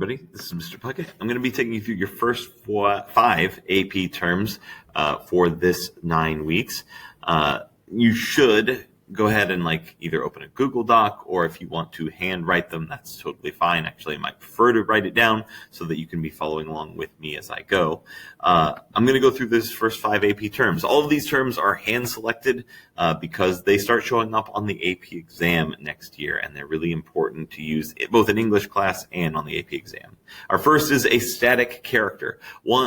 Everybody, this is Mr. Puckett. I'm going to be taking you through your first 5 AP terms for this 9 weeks. You should go ahead and either open a Google Doc, or if you want to handwrite them, that's totally fine. Actually, I might prefer to write it down so that you can be following along with me as I go. I'm going to go through this first 5 AP terms. All of these terms are hand-selected because they start showing up on the AP exam next year, and they're really important to use both in English class and on the AP exam. Our first is a static character.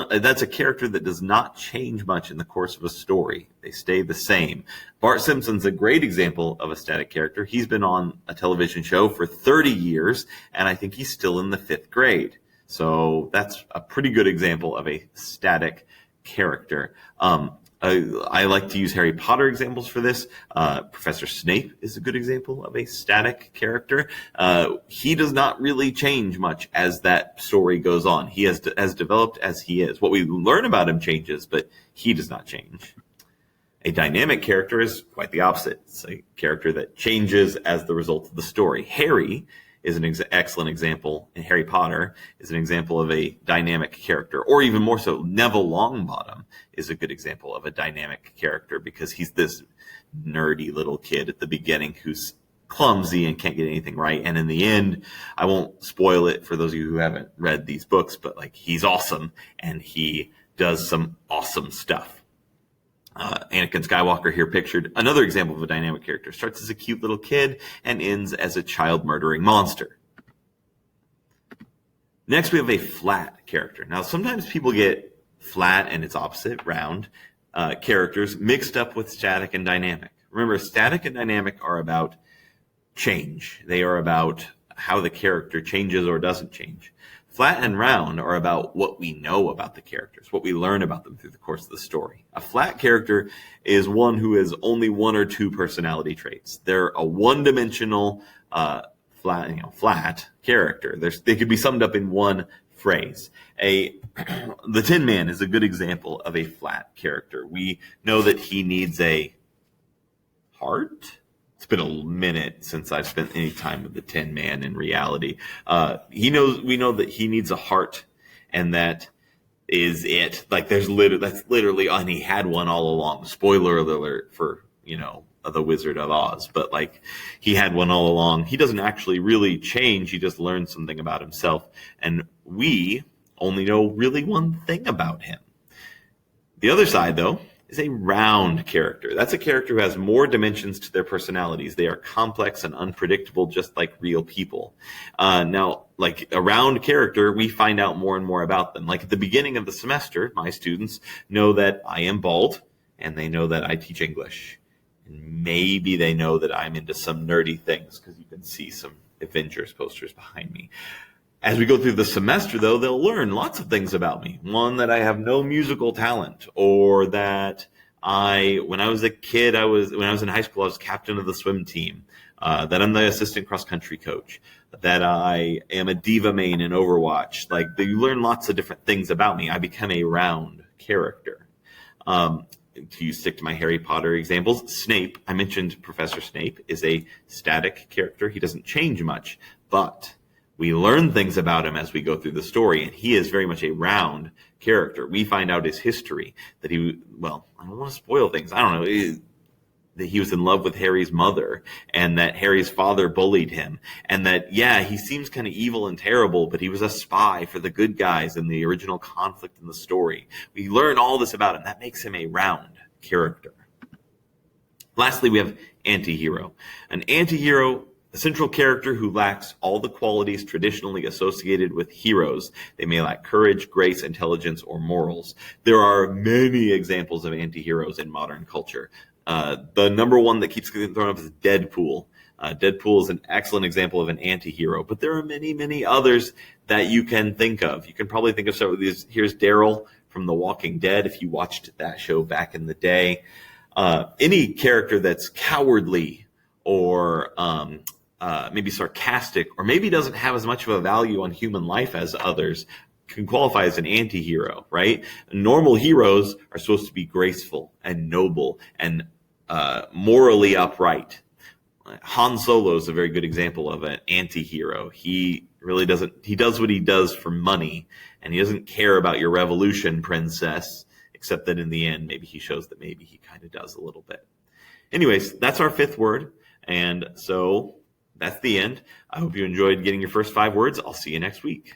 That's a character that does not change much in the course of a story. They stay the same. Bart Simpson's a great example of a static character. He's been on a television show for 30 years, and I think he's still in the 5th grade. So that's a pretty good example of a static character. I like to use Harry Potter examples for this. Professor Snape is a good example of a static character. He does not really change much as that story goes on. He has developed as he is. What we learn about him changes, but he does not change. A dynamic character is quite the opposite. It's a character that changes as the result of the story. Harry is an excellent example, and Harry Potter is an example of a dynamic character, or even more so, Neville Longbottom is a good example of a dynamic character because he's this nerdy little kid at the beginning who's clumsy and can't get anything right. And in the end, I won't spoil it for those of you who haven't read these books, but he's awesome and he does some awesome stuff. Anakin Skywalker here pictured another example of a dynamic character. Starts as a cute little kid and ends as a child-murdering monster. Next, we have a flat character. Now, sometimes people get flat and its opposite, round, characters mixed up with static and dynamic. Remember, static and dynamic are about change. They are about how the character changes or doesn't change. Flat and round are about what we know about the characters, what we learn about them through the course of the story. A flat character is one who has only 1 or 2 personality traits. They're a one-dimensional, flat character. They could be summed up in one phrase. The Tin Man is a good example of a flat character. We know that he needs a heart. It's been a minute since I've spent any time with the Tin Man in reality. We know that he needs a heart, and that is it. That's literally, and he had one all along. Spoiler alert for, The Wizard of Oz, but he had one all along. He doesn't actually really change. He just learns something about himself, and we only know really one thing about him. The other side, though, is a round character. That's a character who has more dimensions to their personalities. They are complex and unpredictable, just like real people. Now, a round character, we find out more and more about them. At the beginning of the semester, my students know that I am bald, and they know that I teach English. And maybe they know that I'm into some nerdy things, because you can see some Avengers posters behind me. As we go through the semester, though, they'll learn lots of things about me. One, that I have no musical talent, or that when I was a kid, when I was in high school, I was captain of the swim team, that I'm the assistant cross-country coach, that I am a diva main in Overwatch. You learn lots of different things about me. I become a round character. To stick to my Harry Potter examples, Snape, I mentioned Professor Snape, is a static character. He doesn't change much, but we learn things about him as we go through the story, and he is very much a round character. We find out his history, that I don't want to spoil things. I don't know, that he was in love with Harry's mother, and that Harry's father bullied him, and that, he seems kind of evil and terrible, but he was a spy for the good guys in the original conflict in the story. We learn all this about him. That makes him a round character. Lastly, we have anti-hero. An anti-hero, a central character who lacks all the qualities traditionally associated with heroes. They may lack courage, grace, intelligence, or morals. There are many examples of anti-heroes in modern culture. The number one that keeps getting thrown up is Deadpool. Deadpool is an excellent example of an anti-hero, but there are many, many others that you can think of. You can probably think of several of these. Here's Daryl from The Walking Dead, if you watched that show back in the day. Any character that's cowardly or maybe sarcastic, or maybe doesn't have as much of a value on human life as others, can qualify as an anti-hero, right? Normal heroes are supposed to be graceful and noble and morally upright. Han Solo is a very good example of an anti-hero. He really doesn't. He does what he does for money, and he doesn't care about your revolution, princess. Except that in the end, maybe he shows that maybe he kind of does a little bit. Anyways, that's our fifth word, and so that's the end. I hope you enjoyed getting your first 5 words. I'll see you next week.